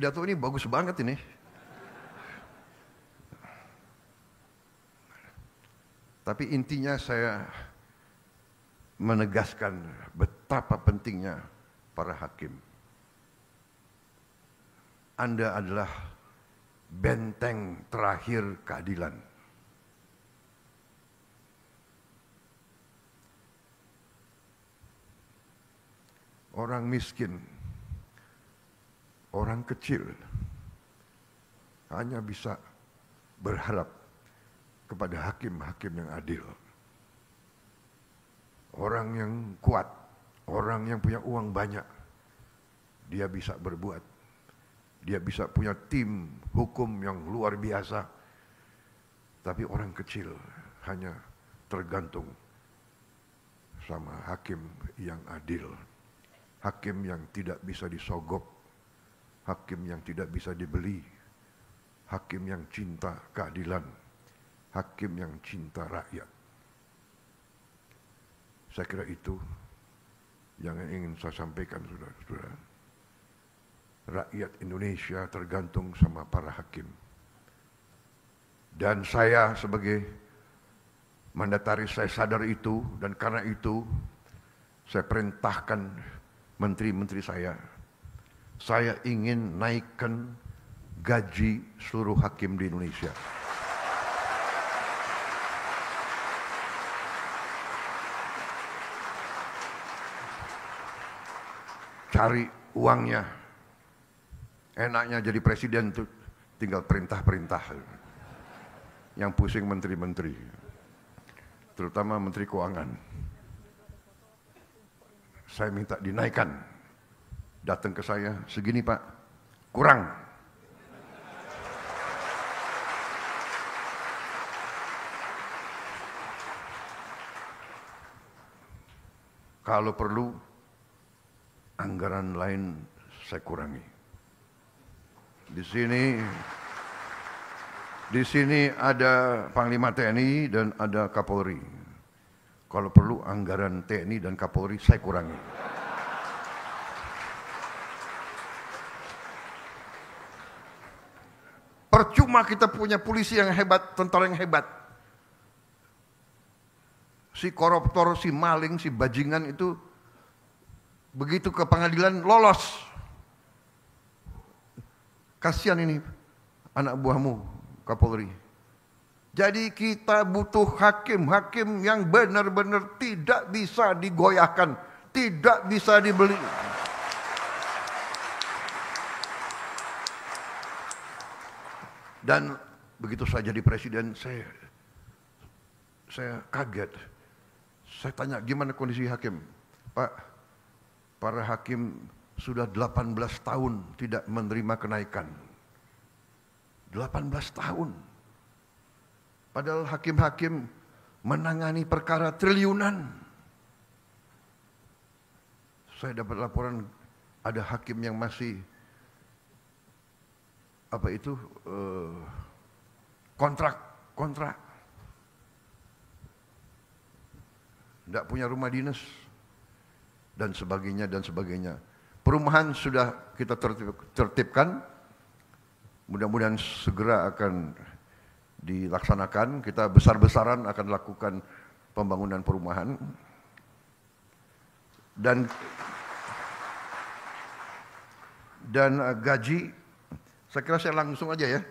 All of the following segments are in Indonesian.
pidato ini bagus banget ini. Tapi intinya saya menegaskan betapa pentingnya para hakim. Anda adalah benteng terakhir keadilan. Orang miskin, orang kecil hanya bisa berharap kepada hakim-hakim yang adil. Orang yang kuat, orang yang punya uang banyak, dia bisa berbuat. Dia bisa punya tim hukum yang luar biasa. Tapi orang kecil hanya tergantung sama hakim yang adil. Hakim yang tidak bisa disogok, hakim yang tidak bisa dibeli, hakim yang cinta keadilan, hakim yang cinta rakyat. Saya kira itu yang ingin saya sampaikan, saudara-saudara. Rakyat Indonesia tergantung sama para hakim. Dan saya sebagai mandataris, saya sadar itu, dan karena itu saya perintahkan menteri-menteri saya ingin naikkan gaji seluruh hakim di Indonesia. Cari uangnya. Enaknya jadi presiden tuh tinggal perintah-perintah. Yang pusing menteri-menteri. Terutama menteri keuangan. Saya minta dinaikkan. Datang ke saya, segini Pak, kurang. Kalau perlu, anggaran lain saya kurangi. Di sini ada Panglima TNI dan ada Kapolri. Kalau perlu anggaran TNI dan Kapolri saya kurangi. Percuma kita punya polisi yang hebat, tentara yang hebat. Si koruptor, si maling, si bajingan itu begitu ke pengadilan lolos. Kasihan ini anak buahmu, Kapolri. Jadi kita butuh hakim-hakim yang benar-benar tidak bisa digoyahkan, tidak bisa dibeli. Dan begitu saya jadi presiden, saya kaget. Saya tanya, gimana kondisi hakim? Pak, para hakim sudah 18 tahun tidak menerima kenaikan. 18 tahun. Padahal hakim-hakim menangani perkara triliunan. Saya dapat laporan ada hakim yang masih kontrak. Tidak punya rumah dinas dan sebagainya dan sebagainya. Perumahan sudah kita tertibkan. Mudah-mudahan segera akan dilaksanakan. Kita besar-besaran akan lakukan pembangunan perumahan. Dan gaji, saya kira saya langsung aja ya.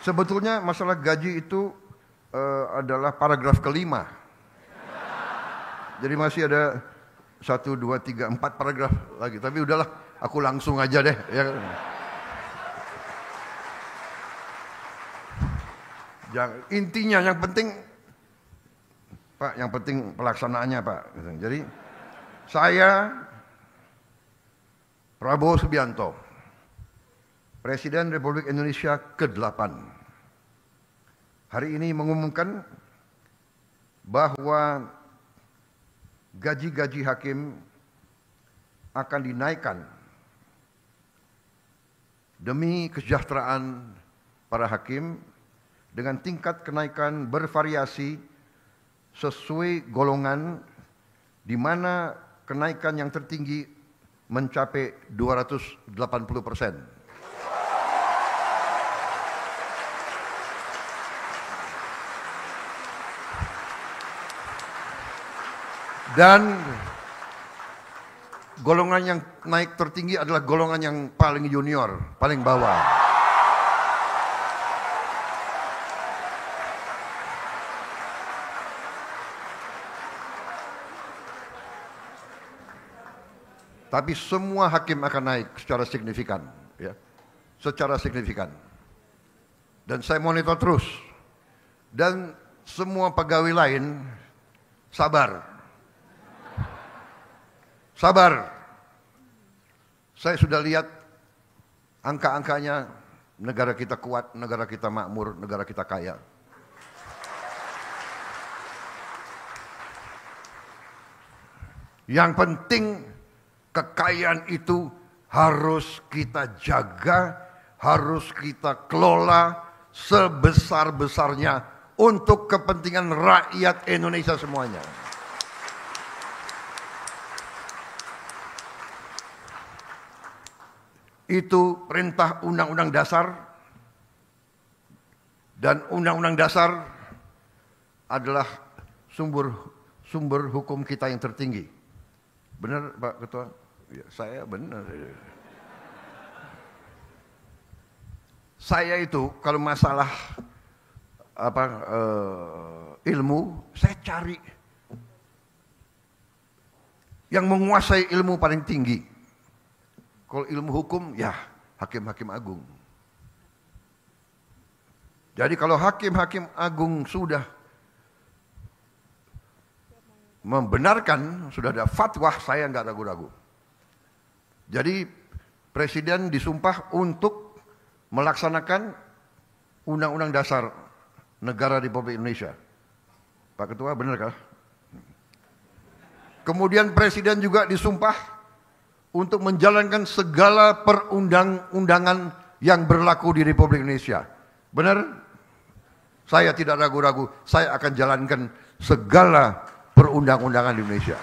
Sebetulnya masalah gaji itu adalah paragraf kelima. Jadi masih ada 1, 2, 3, 4 paragraf lagi. Tapi udahlah, aku langsung aja deh. Ya. Intinya yang penting, Pak, yang penting pelaksanaannya, Pak. Jadi saya, Prabowo Subianto, Presiden Republik Indonesia ke-8, hari ini mengumumkan bahwa gaji-gaji hakim akan dinaikkan demi kesejahteraan para hakim dengan tingkat kenaikan bervariasi sesuai golongan di mana kenaikan yang tertinggi mencapai 280%. Dan golongan yang naik tertinggi adalah golongan yang paling junior, paling bawah. Tapi semua hakim akan naik secara signifikan, ya. Secara signifikan. Dan saya monitor terus. Dan semua pegawai lain sabar. Sabar. Saya sudah lihat angka-angkanya, negara kita kuat, negara kita makmur, negara kita kaya. Yang penting kekayaan itu harus kita jaga, harus kita kelola sebesar-besarnya untuk kepentingan rakyat Indonesia semuanya. Itu perintah Undang-Undang Dasar, dan Undang-Undang Dasar adalah sumber hukum kita yang tertinggi. Benar Pak Ketua? Ya, saya benar. Saya itu kalau masalah ilmu, saya cari yang menguasai ilmu paling tinggi. Kalau ilmu hukum, ya hakim-hakim agung. Jadi kalau hakim-hakim agung sudah membenarkan, sudah ada fatwa, saya nggak ragu-ragu. Jadi Presiden disumpah untuk melaksanakan Undang-Undang Dasar Negara Republik Indonesia. Pak Ketua, benar kah? Kemudian Presiden juga disumpah untuk menjalankan segala perundang-undangan yang berlaku di Republik Indonesia. Benar? Saya tidak ragu-ragu, saya akan jalankan segala perundang-undangan di Indonesia.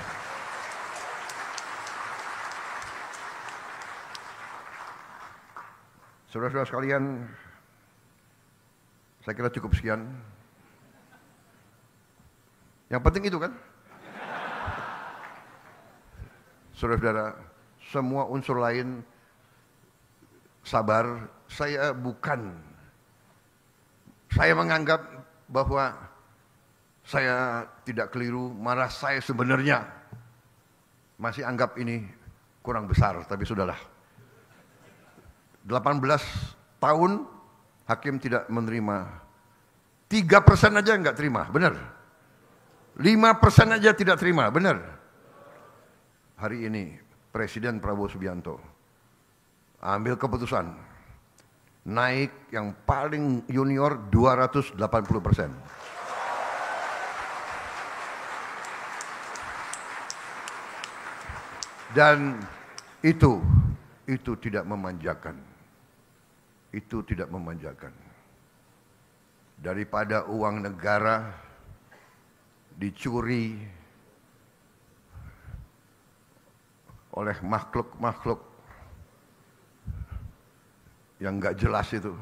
Saudara-saudara sekalian, saya kira cukup sekian. Yang penting itu kan? Saudara-saudara, semua unsur lain sabar. Saya menganggap bahwa saya tidak keliru, malah saya sebenarnya masih anggap ini kurang besar, tapi sudahlah. 18 tahun hakim tidak menerima, 3% aja nggak terima, benar. 5% aja tidak terima, benar. Hari ini Presiden Prabowo Subianto ambil keputusan naik yang paling junior 280%. Dan itu tidak memanjakan. Itu tidak memanjakan. Daripada uang negara dicuri oleh makhluk-makhluk yang nggak jelas itu,